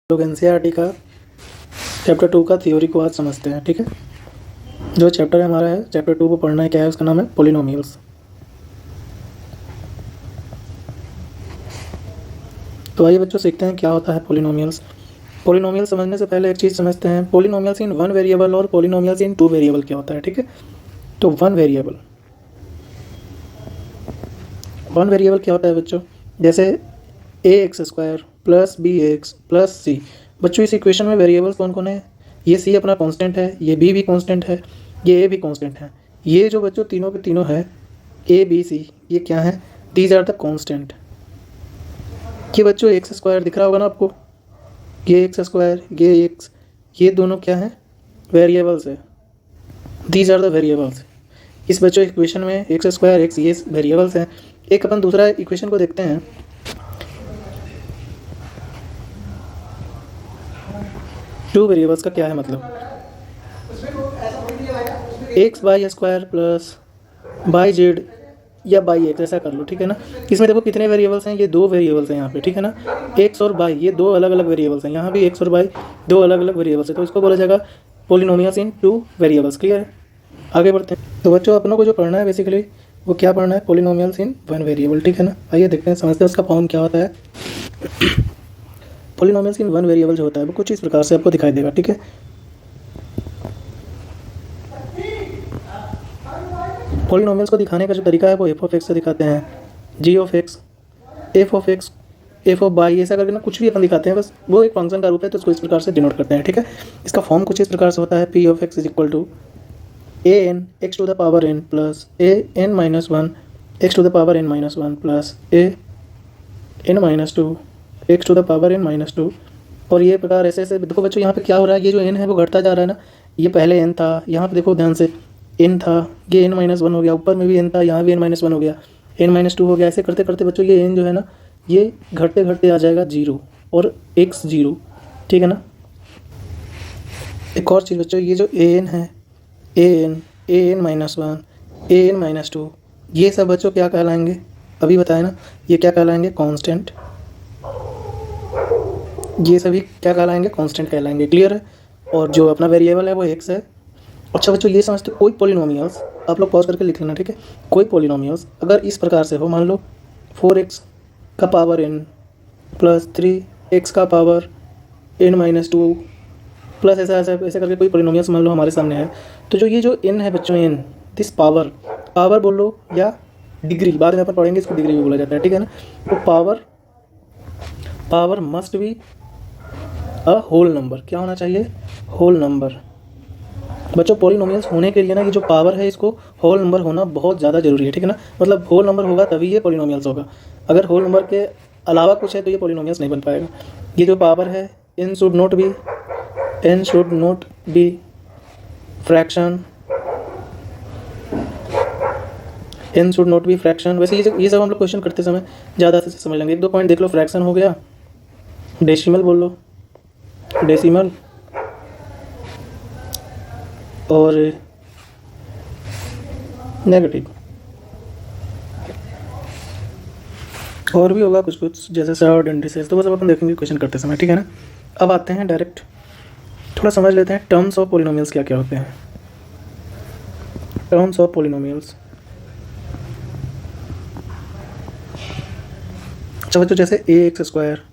लोग एनसीईआरटी का चैप्टर 2 का थ्योरी को आज समझते हैं। ठीक है, जो चैप्टर हमारा है चैप्टर 2 को पढ़ना है, क्या है उसका नाम है पॉलिनोमियल्स। तो आइए बच्चों सीखते हैं क्या होता है पॉलिनोमियल्स। पॉलिनोमियल समझने से पहले एक चीज़ समझते हैं, पॉलिनोमियल्स इन वन वेरिएबल और पॉलिनोमियल्स इन टू वेरिएबल क्या होता है। ठीक है, तो वन वेरिएबल क्या होता है बच्चों, जैसे a x square plus b x plus c. बच्चों इस इक्वेशन में वेरिएबल्स कौन कौन है, ये सी अपना कांस्टेंट है, ये बी भी कांस्टेंट है, ये ए भी कांस्टेंट है। ये जो बच्चों तीनों के तीनों है ए बी सी, ये क्या है, दीज आर द कांस्टेंट। ये बच्चों एक्स स्क्वायर दिख रहा होगा ना आपको, ये एक्स स्क्वायर, ये एक्स, ये दोनों क्या है, वेरिएबल्स है, दीज आर द वेरिएबल्स। इस बच्चों इक्वेशन में एक्स स्क्वायर एक्स ये वेरिएबल्स हैं। एक अपन दूसरा इक्वेशन को देखते हैं, टू वेरिएबल्स का क्या है मतलब, x y square plus by z या बाई एक्स, ऐसा कर लो। ठीक है ना, इसमें देखो कितने वेरिएबल्स हैं, ये दो वेरिएबल्स हैं यहाँ पे। ठीक है ना, एक्स और बाई ये दो अलग अलग वेरिएबल्स हैं, यहाँ भी एक्स और बाई दो अलग अलग वेरिएबल्स हैं, तो इसको बोला जाएगा पॉलिनोमियल्स इन टू वेरिएबल्स। क्लियर है, आगे बढ़ते हैं। तो बच्चों अपनों को जो पढ़ना है बेसिकली वो क्या पढ़ना है, पॉलिनोमियल्स इन वन वेरिएबल। ठीक है ना, आइए देखते हैं, समझते हैं उसका फॉर्म क्या होता है। पॉलिनोमियल्स इन वन वेरिएबल जो होता है वो कुछ इस प्रकार से आपको दिखाई देगा। ठीक है, पॉलिनोमियल्स को दिखाने का जो तरीका है वो एफ ऑफ एक्स से दिखाते हैं, g of x, f of x, f of y, ऐसा करके ना कुछ भी अपन दिखाते हैं, बस वो एक फंक्शन का रूप है तो उसको इस प्रकार से डिनोट करते हैं। ठीक है, इसका फॉर्म कुछ इस प्रकार से होता है, p of x is equal to a n x to the power n plus a n minus one x to the power n minus one plus a n minus two x to the power n minus two. और ये प्रकार ऐसे ऐसे देखो बच्चों, यहाँ पे क्या हो रहा है, ये जो एन है वो घटता जा रहा है ना, ये पहले एन था, यहाँ पे देखो ध्यान से एन था, ये एन माइनस वन हो गया, ऊपर में भी एन था, यहाँ भी एन माइनस वन हो गया, एन माइनस टू हो गया। ऐसे करते करते बच्चों ये एन जो है ना ये घटते घटते आ जाएगा जीरो और एक्स जीरो। ठीक है ना, एक और चीज़ बच्चों, ये जो ए एन है, ए n minus one, A n minus to, ये सब बच्चों क्या कहलाएंगे, अभी बताए ना, ये क्या कहलाएंगे, कांस्टेंट। ये सभी क्या कहलाएंगे, कांस्टेंट कहलाएंगे। क्लियर है, और जो अपना वेरिएबल है वो एक्स है। अच्छा बच्चों ये समझते कोई पॉलिनोमियल्स, आप लोग पॉज करके लिख लेना। ठीक है, कोई पॉलिनोमियल्स अगर इस प्रकार से हो, मान लो 4x का पावर n प्लस 3x का power n minus two plus ऐसा ऐसा ऐसे करके कोई पॉलिनोमियल्स मान लो हमारे सामने है, तो जो ये जो n है बच्चों, n दिस पावर, पावर बोल लो या डिग्री, बाद में अपन पढ़ेंगे इसको डिग्री भी बोला जाता है। ठीक है ना, तो power must be a whole number, क्या होना चाहिए, होल नंबर। बच्चों पॉलिनोमियल्स होने के लिए ना ये जो पावर है इसको होल नंबर होना बहुत ज़्यादा जरूरी है। ठीक है ना, मतलब होल नंबर होगा तभी ये पॉलिनोमियल्स होगा, अगर होल नंबर के अलावा कुछ है तो ये पॉलिनोमियल्स नहीं बन पाएगा। ये जो पावर है n should not be fraction, n should not be fraction. वैसे ये सब हम लोग क्वेश्चन करते समय ज़्यादा से समझ लेंगे। एक दो पॉइंट देख लो, फ्रैक्शन हो गया, डेसिमल बोल लो, डेसिमल, और नेगेटिव, और भी होगा कुछ कुछ जैसे सर्ड इंडिसेस, तो बस अब अपन देखेंगे क्वेश्चन करते समय। ठीक है ना, अब आते हैं डायरेक्ट, थोड़ा समझ लेते हैं टर्म्स ऑफ पॉलिनोमियल्स क्या क्या होते हैं। टर्म्स ऑफ पॉलिनोमियल्स, अच्छा बच्चों जैसे a x square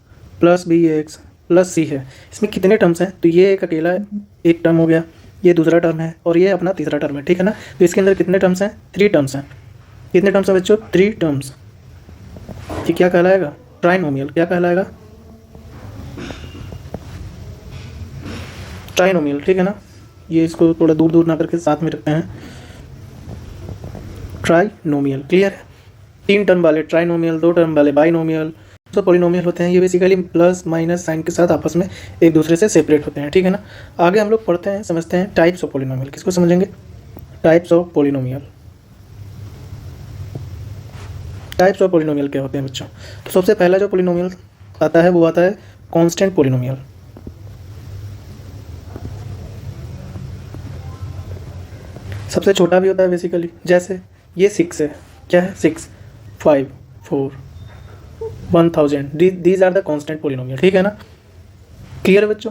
plus b x plus c है, इसमें कितने टर्म्स हैं, तो ये एक अकेला एक टर्म हो गया, ये दूसरा टर्म है और ये अपना तीसरा टर्म है। ठीक है ना, तो इसके अंदर कितने टर्म्स हैं, 3 टर्म्स हैं। कितने टर्म्स हैं बच्चों, 3 टर्म्स। ये क्या कहलाएगा, ट्राइनोमियल। क्या कहलाएगा, ट्राइनोमियल। ठीक है ना, ये इसको थोड़ा दूर दूर ना करके साथ में रखते हैं, ट्राइनोमियल। क्लियर है, 3 टर्म वाले ट्राइनोमियल, 2 टर्म वाले बाइनोमियल। तो पॉलिनोमियल होते हैं ये बेसिकली प्लस माइनस साइन के साथ आपस में एक दूसरे से सेपरेट होते हैं। ठीक है ना, आगे हम लोग पढ़ते हैं, समझते हैं टाइप्स ऑफ पॉलिनोमियल। किसको समझेंगे, types of polynomial. Types of polynomial क्या होते हैं बच्चों, तो सबसे पहला जो पॉलिनोमियल आता है वो आता है कांस्टेंट पॉलिनोमियल। सबसे छोटा भी होता है बेसिकली, जैसे ये 6 है, क्या है, 6, 5, 4, 1000, these are the constant polynomial. ठीक है ना, क्लियर है बच्चों?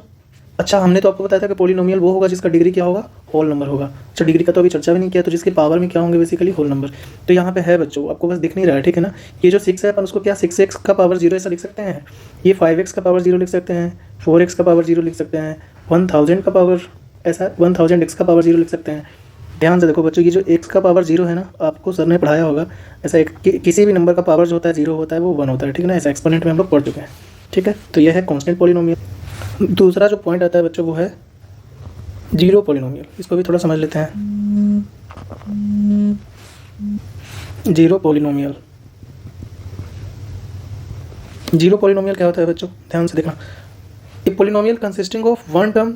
अच्छा, हमने तो आपको बताया था कि पॉलिनोमियल वो होगा जिसका डिग्री क्या होगा, होल नंबर होगा। अच्छा, डिग्री का तो अभी चर्चा भी नहीं किया, तो जिसके पावर में क्या होंगे बेसिकली होल नंबर। तो यहाँ पे है बच्चों, आपको बस दिख नहीं रहा है, ठीक है ना। ये जो 6 है अपन उसको क्या 6x का पावर 0 ऐसा लिख सकते हैं, ये 5x का पावर 0 लिख सकते हैं, 4x का पावर 0 लिख सकते हैं, 1000 का पावर ऐसा 1000x का पावर 0 लिख सकते हैं। ध्यान से देखो बच्चों, ये जो x का पावर 0 है ना, आपको सर ने पढ़ाया होगा, ऐसा एक किसी भी नंबर का पावर जो होता है 0 होता है वो 1 होता है, ठीक है ना। ऐसा एक्सपोनेंट में हम लोग पढ़ चुके हैं, ठीक है। तो यह है कांस्टेंट पॉलिनोमियल। दूसरा जो पॉइंट आता है बच्चों वो है जीरो पॉलिनोमियल। इसको भी थोड़ा समझ लेते हैं। जीरो पॉलिनोमियल, जीरो पॉलिनोमियल क्या होता है बच्चों, ध्यान से देखना। एक polynomial consisting of one term,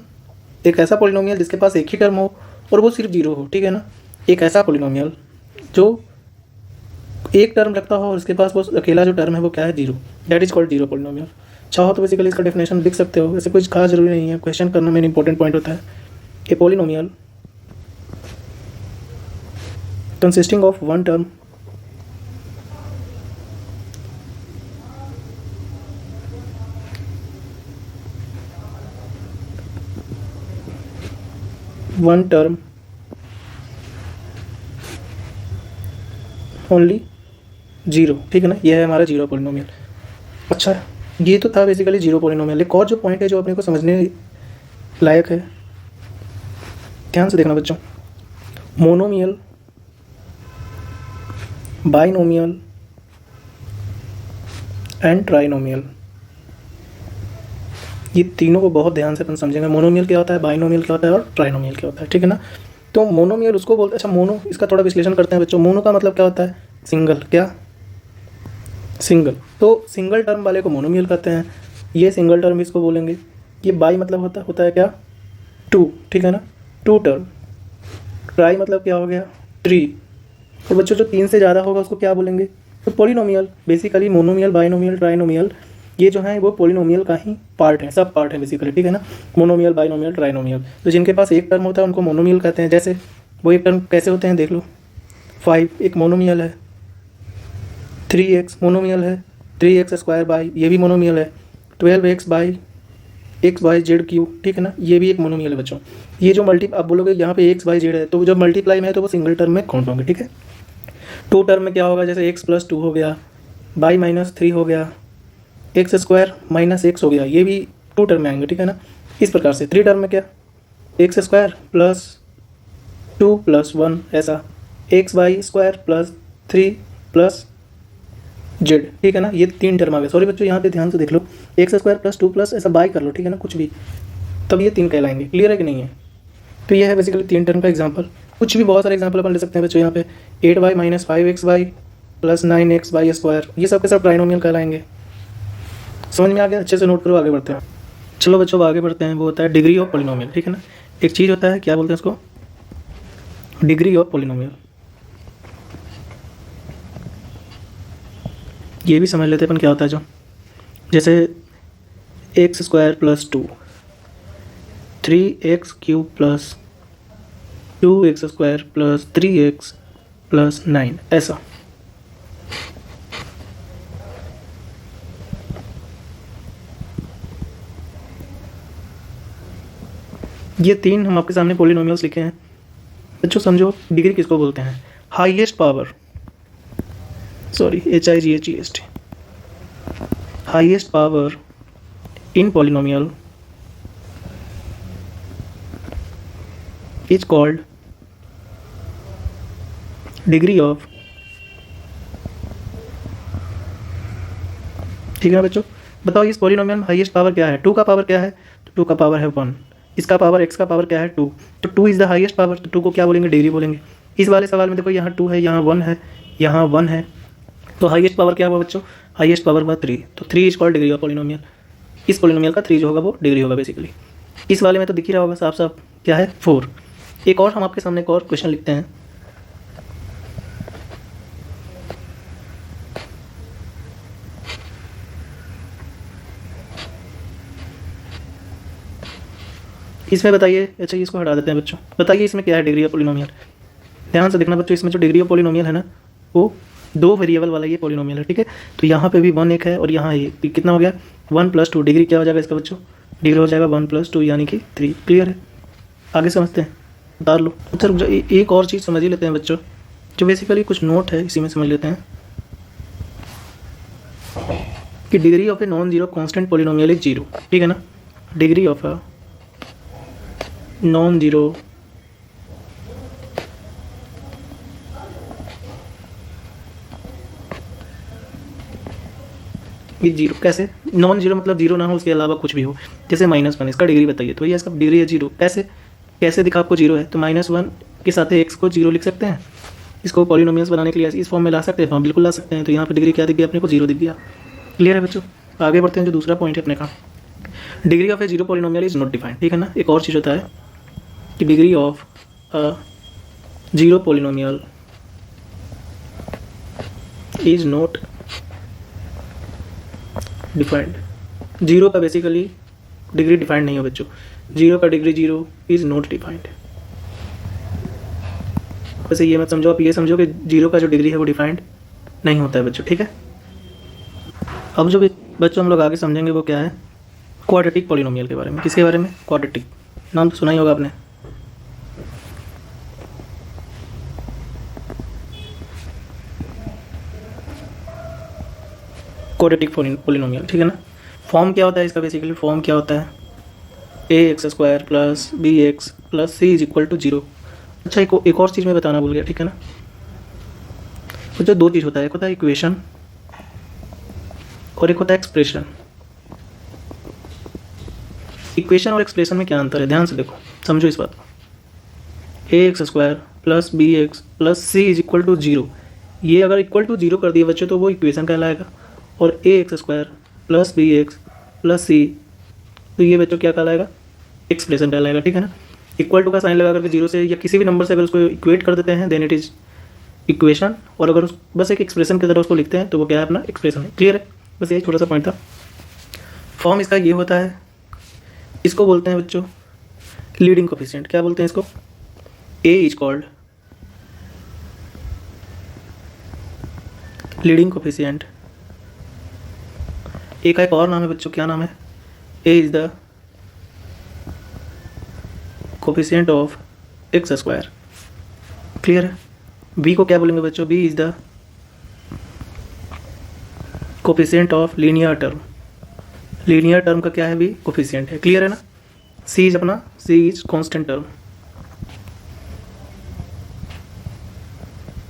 एक ऐसा पॉलिनोमियल जिसके पास एक ही टर्म हो और वो सिर्फ जीरो हो, ठीक है ना। एक ऐसा पॉलिनोमियल जो एक टर्म रखता हो और उसके पास वो अकेला जो टर्म है वो क्या है, zero, that is called zero polynomial. चाहो तो बेसिकली इसका डेफिनेशन लिख सकते हो, ऐसे कुछ खास जरूरी नहीं है, क्वेश्चन करना मेन इंपॉर्टेंट पॉइंट होता है। A polynomial consisting of one term only zero, ठीक है ना। यह है हमारा जीरो पॉलिनोमियल। अच्छा, ये तो था बेसिकली जीरो पॉलिनोमियल। एक और जो पॉइंट है जो अपने को समझने लायक है, ध्यान से देखना बच्चों। मोनोमियल, बाइनोमियल एंड ट्राइनोमियल, ये तीनों को बहुत ध्यान से अपन समझेंगे। मोनोमियल क्या होता है, बाइनोमियल क्या होता है और ट्राइनोमियल क्या होता है, ठीक है ना। तो मोनोमियल उसको बोलते हैं। अच्छा, मोनो, इसका थोड़ा विश्लेषण करते हैं बच्चों। मोनो का मतलब क्या होता है, सिंगल, क्या, सिंगल। तो सिंगल टर्म वाले को मोनोमियल कहते हैं, ये सिंगल टर्म इसको बोलेंगे। ये बाई मतलब होता है क्या, टू, ठीक है ना, टू टर्म। ट्राई मतलब क्या हो गया, थ्री। और बच्चों जो तीन से ज़्यादा होगा उसको क्या बोलेंगे, तो polynomial. Basically monomial, binomial, trinomial ये जो है वो पॉलिनोमियल का ही पार्ट है, सब पार्ट है बेसिकली, ठीक है ना। Monomial, binomial, trinomial. तो जिनके पास एक टर्म होता है उनको मोनोमियल कहते हैं। जैसे वो एक टर्म कैसे होते हैं देख लो, 5 एक मोनोमियल है, 3x मोनोमियल है, 3x स्क्वायर बाई ये भी मोनोमियल है, 12x by x by Z cube, ठीक है ना, ये भी एक मोनोमियल है बच्चों। ये जो आप बोलोगे यहाँ पे एक्स बाई जेड है, तो जब मल्टीप्लाई में है तो वो सिंगल टर्म में काउंट होंगे, ठीक है। टू टर्म में क्या होगा, जैसे एक्स प्लस टू हो गया, बाई माइनस थ्री हो गया, एक्स स्क्वायर माइनस एक्स हो गया, ये भी टू टर्म में आएंगे, ठीक है ना। इस प्रकार से थ्री टर्म में क्या, x square plus two plus one, ऐसा x y square plus three plus z, ठीक है ना। ये तीन टर्म आ गए। सॉरी बच्चों, यहाँ पे ध्यान से देख लो, x square plus two plus ऐसा बाई कर लो, ठीक है ना, कुछ भी, तब ये तीन कहलाएंगे। क्लियर है कि नहीं है? तो ये है बेसिकली तीन टर्म का एग्जांपल। कुछ भी बहुत सारे एग्जांपल अपन ले सकते हैं बच्चों। यहाँ पे 8y minus 5xy plus 9xy square, ये सब के सब ट्राइनोमियल कहलाएंगे। समझ में आ गया? अच्छे से नोट करो, आगे बढ़ते हैं। चलो बच्चों आगे बढ़ते हैं। वो होता है डिग्री ऑफ पॉलिनोमियल, ठीक है ना। एक चीज़ होता है, क्या बोलते हैं उसको, डिग्री ऑफ पॉलिनोमियल। ये भी समझ लेते हैं अपन क्या होता है। जो जैसे x square plus to, 3x cube plus 2x square plus 3x plus 9, ऐसा। ये तीन हम आपके सामने पॉलिनोमियल्स लिखे हैं बच्चों। समझो डिग्री किसको बोलते हैं, highest power, sorry HIGHEST, highest power in polynomial is called degree of, ठीक है ना बच्चों। बताओ इस पॉलिनोमियल में हाईएस्ट पावर क्या है, टू का पावर क्या है, तो टू का पावर है 1। इसका पावर x का पावर क्या है 2, तो 2 इज़ द हाईएस्ट पावर, तो 2 को क्या बोलेंगे, डिग्री बोलेंगे। इस वाले सवाल में देखो यहाँ 2 है, यहाँ 1 है, यहाँ 1 है, तो हाईएस्ट पावर क्या हुआ बच्चों, हाईएस्ट पावर हुआ 3, तो 3 is called degree of polynomial. इस पॉलिनोमियल का 3 जो होगा वो डिग्री होगा बेसिकली। इस वाले में तो दिख ही रहा होगा साफ साफ क्या है, 4। एक और हम आपके सामने एक और क्वेश्चन लिखते हैं। इसमें बताइए, अच्छा इसको हटा देते हैं बच्चों। बताइए इसमें क्या है डिग्री ऑफ पॉलिनोमियल। ध्यान से देखना बच्चों, इसमें जो डिग्री ऑफ पॉलिनोमियल है ना, वो 2 वेरिएबल वाला ये पॉलिनोमियल है, ठीक है। तो यहाँ पे भी 1 एक है और यहाँ ये कितना हो गया 1 + 2, डिग्री क्या हो जाएगा इसका बच्चों डिग्री हो जाएगा 1+2 यानी कि 3। क्लियर है? आगे समझते हैं, उतार लो। अच्छा रुक जाओ, एक और चीज़ समझ ही लेते हैं बच्चों, जो बेसिकली कुछ नोट है इसी में समझ लेते हैं कि degree of a non zero constant polynomial is 0। ठीक है ना? Degree of a non zero ये 0 कैसे? नॉन जीरो मतलब जीरो ना हो, उसके अलावा कुछ भी हो, जैसे -1, इसका डिग्री बताइए। तो ये इसका डिग्री है 0। कैसे दिखा आपको 0 है? तो -1 के साथ x को 0 लिख सकते हैं। इसको पॉलिनोमियल्स बनाने के लिए इस फॉर्म में ला सकते हैं। हाँ बिल्कुल ला सकते हैं। तो यहाँ पे डिग्री क्या दिख गया अपने को? 0 दिख गया। क्लियर है बच्चों? आगे बढ़ते हैं, जो दूसरा पॉइंट है अपने का, degree of A zero polynomial is not defined. ठीक है ना? एक और चीज़ होता है कि degree of a zero polynomial is not defined. Zero का बेसिकली डिग्री डिफाइंड नहीं हो बच्चों। जीरो का डिग्री 0 इज नॉट डिफाइंड। वैसे ये मत समझो, आप ये समझो कि जीरो का जो डिग्री है वो डिफाइंड नहीं होता है बच्चों। ठीक है? अब जो बच्चों हम लोग आगे समझेंगे वो क्या है? क्वाड्रेटिक पॉलिनोमियल के बारे में। किसके बारे में? क्वाड्रेटिक। नाम तो सुना ही होगा आपने। Quadratic polynomial. ठीक है ना? फॉर्म क्या होता है इसका? बेसिकली फॉर्म क्या होता है? ax² + bx + c = 0। अच्छा एक और चीज़ मैं बताना भूल गया। ठीक है ना? तो दो चीज़ होता है, एक होता है इक्वेशन और एक होता है एक्सप्रेशन। इक्वेशन और एक्सप्रेशन में क्या अंतर है? ध्यान से देखो, समझो इस बात को। ax² + bx + c = 0, ये अगर =0 कर दिए बच्चे तो वो इक्वेशन कहलाएगा। और ax² + bx + c, तो ये बच्चों क्या कहलाएगा? एक्सप्रेशन कहलाएगा। ठीक है ना? इक्वल टू का साइन लगा करके 0 से या किसी भी नंबर से अगर उसको इक्वेट कर देते हैं देन इट इज़ इक्वेशन, और अगर बस एक एक्सप्रेशन की तरह उसको लिखते हैं तो वो क्या है? अपना एक्सप्रेशन है। क्लियर है? बस यही छोटा सा पॉइंट था। फॉर्म इसका ये होता है, इसको बोलते हैं बच्चों लीडिंग कोफिशिएंट। क्या बोलते हैं इसको? A is called leading coefficient. A का एक और नाम है बच्चों, क्या नाम है? A is the coefficient of x²। Clear है? बी को क्या बोलेंगे बच्चों? B is the coefficient of linear term. Linear term का क्या है? भी कोफिशिएंट है। क्लियर है ना? C is constant term.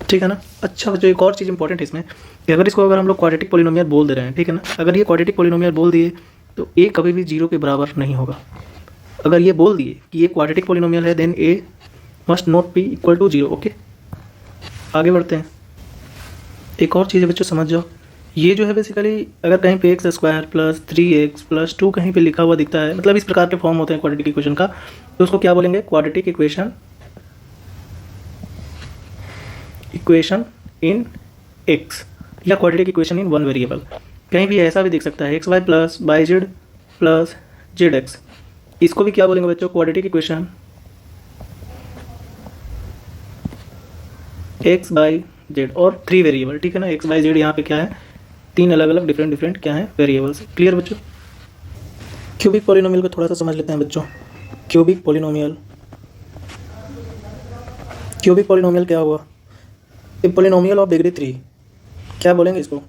ठीक है ना? अच्छा बच्चों एक और चीज़ इंपॉर्टेंट है इसमें कि अगर हम लोग क्वाड्रेटिक पॉलिनोमियल बोल दे रहे हैं, ठीक है ना, अगर ये क्वाड्रेटिक पॉलिनोमियल बोल दिए तो ए कभी भी 0 के बराबर नहीं होगा। अगर ये बोल दिए कि ये क्वाड्रेटिक पॉलिनोमियल है then a must not be = 0। Okay, आगे बढ़ते हैं। एक और चीज़ है बच्चों, समझ जाओ। ये जो है बेसिकली अगर कहीं पे x² + 3x + 2 कहीं पे लिखा हुआ दिखता है, मतलब इस प्रकार के फॉर्म होते हैं क्वाड्रेटिक इक्वेशन का, तो उसको क्या बोलेंगे? क्वाड्रेटिक इक्वेशन इन x या quadratic equation in one variable. कहीं भी ऐसा भी दिख सकता है xy + yz + zx, इसको भी क्या बोलेंगे बच्चों? Quadratic equation x by Z और 3 वेरिएबल। ठीक है ना? x बाई जेड यहाँ पे क्या है? 3 अलग अलग डिफरेंट क्या है? वेरिएबल्स। क्लियर बच्चों? क्यूबिक पॉलिनोमियल को थोड़ा सा समझ लेते हैं बच्चों। क्यूबिक पॉलिनोमियल क्या हुआ? A polynomial of degree 3। क्या बोलेंगे इसको?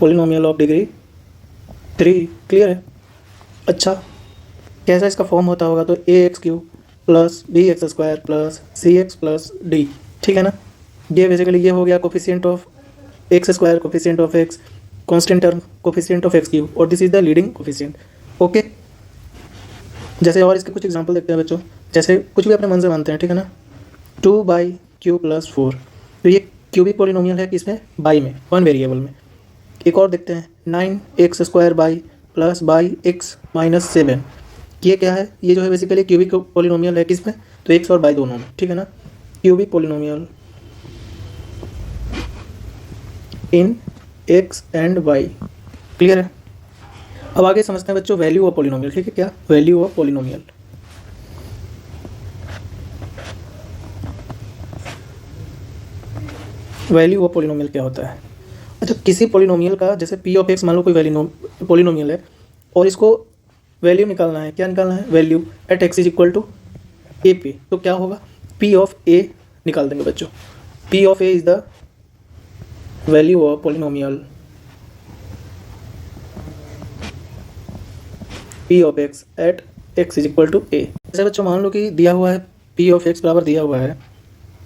Polynomial of degree 3। क्लियर है? अच्छा कैसा इसका फॉर्म होता होगा? तो ax³ + bx² + cx + d। ठीक है ना? ये बेसिकली ये हो गया coefficient of x², coefficient of x, constant term coefficient of x³ और this is the leading coefficient. Okay, जैसे और इसके कुछ एग्जांपल देखते हैं बच्चों। जैसे कुछ भी अपने मन से मानते हैं, ठीक है ना? 2/3 + 4, तो ये क्यूबिक पॉलिनोमियल है किसमें? बाई में, वन वेरिएबल में। एक और देखते हैं 9x² + x - 7, ये क्या है? ये जो है बेसिकली क्यूबिक पॉलिनोमियल है किसमें? तो x और y दोनों में। ठीक है ना? Cubic polynomial in x and y। Clear है? अब आगे समझते हैं बच्चों वैल्यू ऑफ पॉलिनोमियल। ठीक है? क्या value of polynomial? Value of polynomial क्या होता है? अच्छा, किसी पॉलिनोमियल का जैसे पी ऑफ एक्स मान लो कोई वैल्यू पॉलिनोमियल है और इसको वैल्यू निकालना है, क्या निकालना है, value at x is equal to a पे, तो क्या होगा, पी ऑफ ए निकाल देंगे बच्चों। P of a is the value of polynomial p of x at x is equal to a. जैसे बच्चों मान लो कि दिया हुआ है पी ऑफ एक्स बराबर दिया हुआ है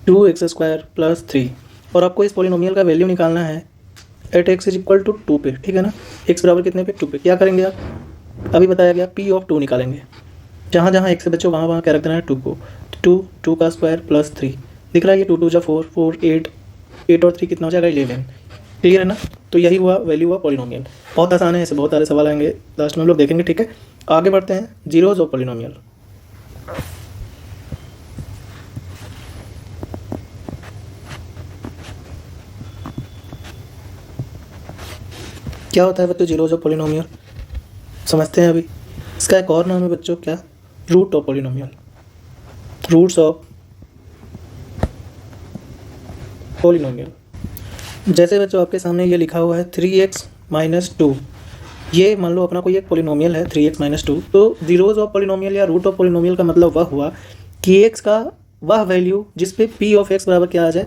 2x² + 3 और आपको इस पॉलिनोमियल का वैल्यू निकालना है at x is equal to 2 पे, ठीक है ना। एक्स बराबर कितने पे, 2 पे। क्या करेंगे आप, अभी बताया गया पी ऑफ 2 निकालेंगे, जहाँ जहाँ एक्स है बच्चों वहाँ वहाँ क्या रख देना है 2 को। 2 का स्क्वायर प्लस 3 दिख रहा है, ये 2 2 जा 4 4 8 8 और 3 कितना हो जाएगा 11। क्लियर है ना। तो यही हुआ वैल्यू हुआ पॉलिनोमियल। बहुत आसान है, ऐसे बहुत सारे सवाल आएंगे लास्ट में हम लोग देखेंगे, ठीक है। आगे बढ़ते हैं, जीरोज ऑफ पॉलिनोमियल। क्या होता है बच्चों जीरोज ऑफ पॉलिनोमियल, समझते हैं अभी। इसका एक और नाम है बच्चों क्या, root of polynomial, roots of polynomial. जैसे बच्चों आपके सामने ये लिखा हुआ है 3x - 2, ये मान लो अपना कोई एक पॉलिनोमियल है 3x - 2, तो जीरोज ऑफ पॉलिनोमियल या रूट ऑफ पॉलिनोमियल का मतलब वह हुआ कि x का वह वैल्यू जिस पे p ऑफ x बराबर क्या आ जाए,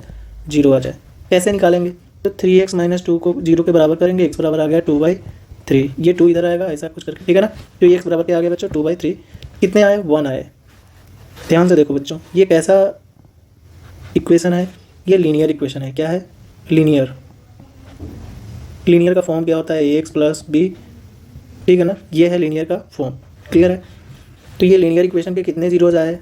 0 आ जाए। कैसे निकालेंगे, तो 3x - 2 को 0 के बराबर करेंगे, x बराबर आ गया 2/3, ये 2 इधर आएगा ऐसा कुछ करके, ठीक है ना। तो ये x बराबर क्या आ गया बच्चों 2/3, कितने आए 1 आए। ध्यान से देखो बच्चों, ये कैसा इक्वेशन है, ये लीनियर इक्वेशन है। क्या है, लीनियर। लीनियर का फॉर्म क्या होता है, ax + b, ठीक है ना, ये है लीनियर का फॉर्म। क्लियर है। तो ये लीनियर इक्वेशन के कितने जीरोज आए,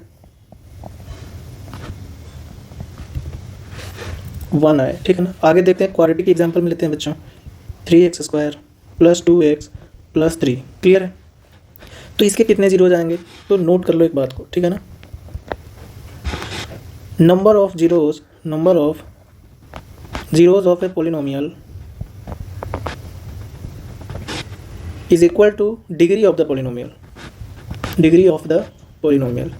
1 आए, ठीक है ना। आगे देखते हैं, क्वाड्रेटिक एग्जांपल में लेते हैं बच्चों, 3x² + 2x + 3। क्लियर है। तो इसके कितने जीरोज आएंगे, तो नोट कर लो एक बात को, ठीक है ना। Number of zeros of a polynomial is equal two degree of the polynomial, degree of the polynomial.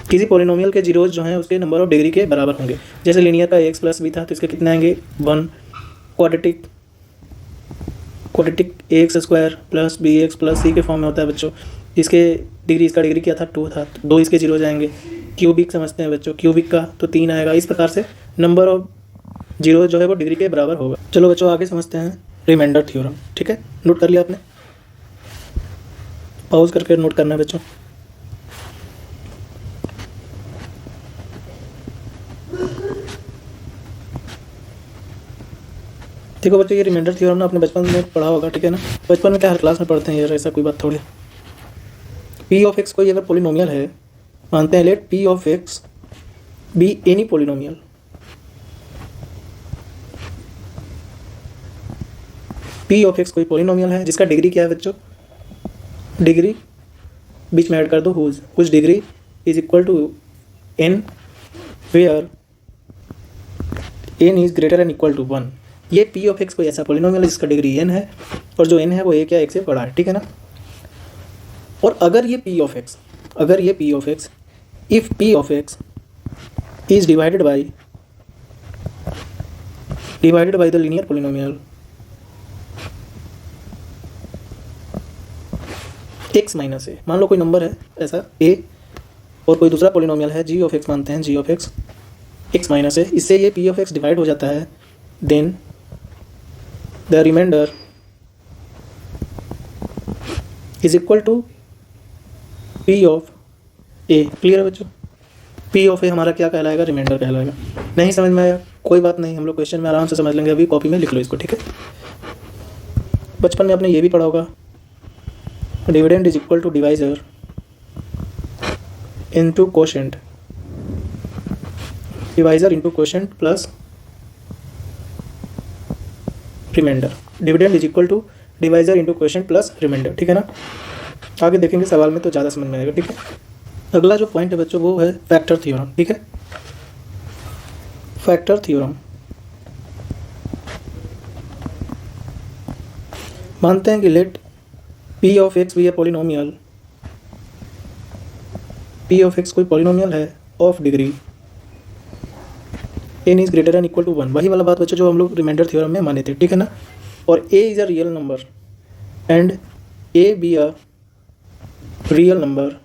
किसी पॉलिनोमियल के जीरोज जो हैं उसके नंबर ऑफ डिग्री के बराबर होंगे। जैसे लीनियर का ax + b था तो इसके कितने आएंगे 1। क्वाड्रेटिक ax² + bx + c के फॉर्म में होता है बच्चों। इसके डिग्री, इसका डिग्री क्या था 2 था, तो 2 इसके जीरो जाएंगे। क्यूबिक समझते हैं बच्चों, क्यूबिक का तो 3 आएगा। इस प्रकार से नंबर ऑफ जीरो जो है वो डिग्री के बराबर होगा। चलो बच्चों आगे समझते हैं रिमाइंडर थ्योरम, ठीक है। नोट कर लिया आपने, पॉज करके नोट करना है बच्चों। देखो बच्चों, ये रिमाइंडर थ्योरम ना अपने बचपन में पढ़ा होगा, ठीक है ना। बचपन में क्या हर क्लास में पढ़ते हैं यार, ऐसा कोई बात थोड़ी। पी ऑफ एक्स कोई अगर पॉलिनोमियल है, मानते हैं let p of x be any polynomial, p of x कोई पॉलिनोमियल है जिसका डिग्री क्या है बच्चों, डिग्री बीच में ऐड कर दो whose degree is equal to n where n is greater and equal to 1। ये पी ऑफ एक्स कोई ऐसा पॉलिनोमियल है जिसका डिग्री n है और जो n है वो a क्या x से बड़ा है, ठीक है ना। और अगर ये p of x, if p of x is divided by the linear polynomial x - a, मान लो कोई नंबर है ऐसा a और कोई दूसरा पॉलिनोमियल है g ऑफ x, मानते हैं g of x x - a, इससे ये p ऑफ x डिवाइड हो जाता है, then the remainder is equal to p of a। Clear है बच्चों, p ऑफ a हमारा क्या कहलाएगा, रिमाइंडर कहलाएगा। नहीं समझ में आया कोई बात नहीं, हम लोग क्वेश्चन में आराम से समझ लेंगे, अभी कॉपी में लिख लो इसको, ठीक है। बचपन में आपने ये भी पढ़ा होगा, dividend is equal to divisor into quotient, divisor into quotient plus remainder. Dividend is equal to divisor into quotient plus remainder, ठीक है ना। आगे देखेंगे सवाल में तो ज़्यादा समझ में आएगा, ठीक है। अगला जो पॉइंट है बच्चों वो है फैक्टर थ्योरम, ठीक है। फैक्टर थ्योरम मानते हैं कि लेट p ऑफ x भी है पॉलिनोमियल, p ऑफ x कोई पॉलिनोमियल है of degree n is greater and equal to 1, वही वाला बात बच्चों जो हम लोग रिमाइंडर थ्योरम में माने थे, ठीक है ना। और a is a real number and a be a real number,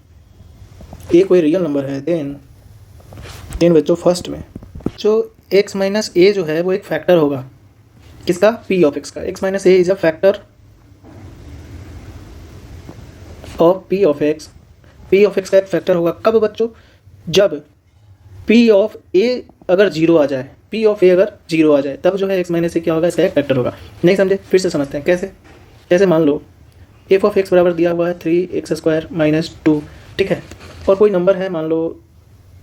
a कोई रियल नंबर है, देन बच्चों फर्स्ट में जो x माइनस ए जो है वो एक फैक्टर होगा, किसका, p ऑफ x का। x minus A is a factor of p of x, p of x का एक फैक्टर होगा कब बच्चों, जब p ऑफ a अगर जीरो आ जाए, p ऑफ a अगर जीरो आ जाए तब जो है x माइनस ए क्या होगा, इसका एक फैक्टर होगा। नहीं समझे, फिर से समझते हैं कैसे। जैसे मान लो f ऑफ x बराबर दिया हुआ है 3x² माइनस 2, ठीक है, और कोई नंबर है मान लो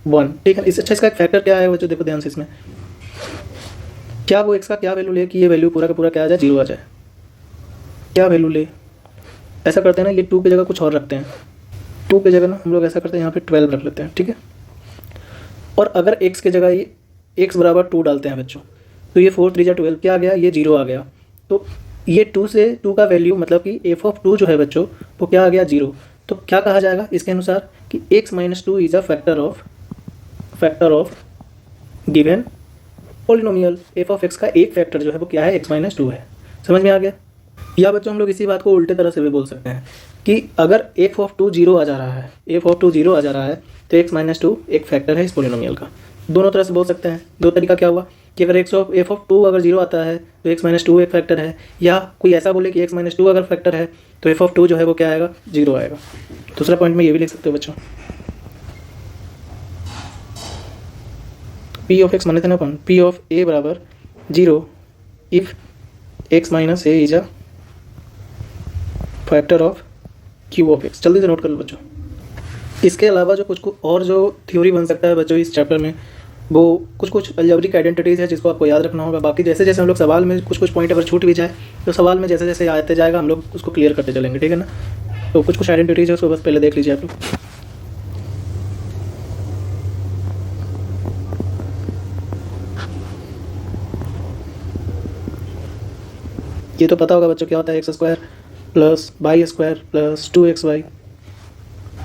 1, ठीक है। इससे अच्छा इसका एक फैक्टर क्या है बच्चों, देखो ध्यान से, इसमें क्या वो x का क्या वैल्यू ले कि ये वैल्यू पूरा का पूरा क्या आ जाए, जीरो आ जाए, क्या वैल्यू ले। ऐसा करते हैं ना, ये 2 की जगह कुछ और रखते हैं, 2 की जगह ना हम लोग ऐसा करते हैं यहाँ पे 12 रख लेते हैं, ठीक है। और अगर x की जगह ये x बराबर 2 डालते हैं बच्चों, तो ये 4 3 12 क्या आ गया, ये 0 आ गया। तो ये 2 से 2 का वैल्यू मतलब कि f ऑफ 2 जो है बच्चों वो क्या आ गया, 0। तो क्या कहा जाएगा इसके अनुसार कि x minus 2 is a factor of given polynomial. f of x का एक फैक्टर जो है वो क्या है, x माइनस 2 है। समझ में आ गया। या बच्चों हम लोग इसी बात को उल्टे तरह से भी बोल सकते हैं कि अगर f ऑफ 2 0 आ जा रहा है, f ऑफ 2 0 आ जा रहा है तो x माइनस 2 एक फैक्टर है इस पॉलिनोमियल का। दोनों तरह से बोल सकते हैं। दो तरीका क्या हुआ कि अगर f ऑफ 2 अगर 0 आता है तो x माइनस 2 एक फैक्टर है, या कोई ऐसा बोले कि x माइनस 2 अगर फैक्टर है तो f ऑफ 2 जो है वो क्या आएगा, 0 आएगा। दूसरा पॉइंट में ये भी लिख सकते हो बच्चों, p ऑफ x माने थे ना अपन, p ऑफ a बराबर 0 if x minus a is a factor of q of x। जल्दी से नोट कर लो बच्चों। इसके अलावा जो कुछ और जो थ्योरी बन सकता है बच्चों इस चैप्टर में, वो कुछ अलजेब्रिक आइडेंटिटीज़ है जिसको आपको याद रखना होगा। बाकी जैसे जैसे हम लोग सवाल में कुछ पॉइंट अगर छूट भी जाए तो सवाल में जैसे जैसे आते जाएगा हम लोग उसको क्लियर करते चलेंगे, ठीक है ना। तो कुछ आइडेंटिटीज़ है उसको बस पहले देख लीजिए आप लोग। ये तो पता होगा बच्चों क्या होता है, x² plus y² plus 2xy।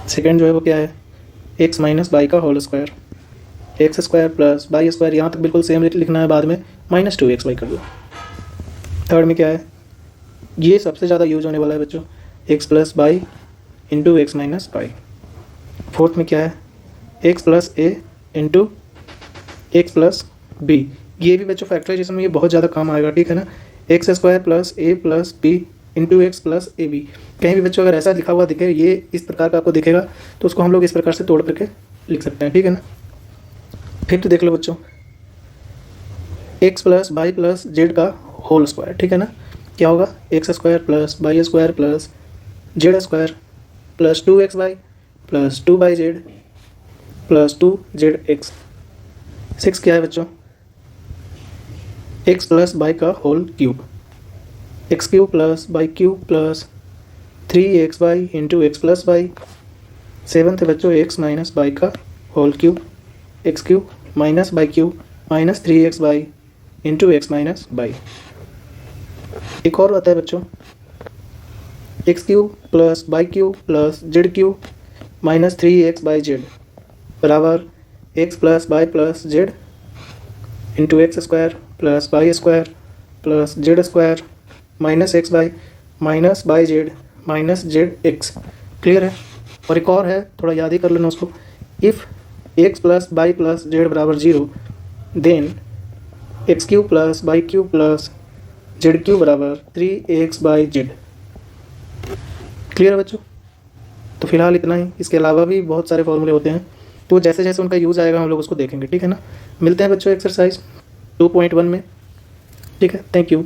Second जो है वो क्या है, x माइनस y का whole square, x² plus y², यहाँ तक बिल्कुल सेम लिखना है, बाद में माइनस 2xy कर दो। थर्ड में क्या है, ये सबसे ज़्यादा यूज होने वाला है बच्चों, x plus y into x minus y। Fourth में क्या है, x plus a into x plus b। ये भी बच्चों फैक्टराइजेशन में ये बहुत ज़्यादा काम आएगा, ठीक है ना। x² plus a plus b into x plus a b. कहीं भी बच्चों अगर ऐसा लिखा हुआ दिखे, ये इस प्रकार का आपको दिखेगा तो उसको हम लोग इस प्रकार से तोड़ करके लिख सकते हैं, ठीक है ना। फिर तो देख लो बच्चों, x plus y plus z का होल स्क्वायर, ठीक है ना। क्या होगा, x² plus y² plus z² plus 2xy plus 2yz plus 2zx। 6 क्या है बच्चों, x प्लस वाई का whole cube, x³ plus y³ plus 3xy into x plus y. 7th है बच्चों, x माइनस वाई का whole cube, x³ minus y³ minus 3xy into x minus y. एक और आता है बच्चों, x³ plus y³ plus z³ minus 3xyz बराबर x plus y plus z into x² plus y² plus z² minus xy minus yz minus zx। Clear है। और एक और है, थोड़ा याद ही कर लेना उसको, if x plus y plus z बराबर 0 then x³ plus y³ plus z³ बराबर 3xyz। क्लियर है बच्चों। तो फिलहाल इतना ही, इसके अलावा भी बहुत सारे फॉर्मूले होते हैं, तो जैसे जैसे उनका यूज़ आएगा हम लोग उसको देखेंगे, ठीक है ना। मिलते हैं बच्चों एक्सरसाइज 2.1 में, ठीक है। Thank you.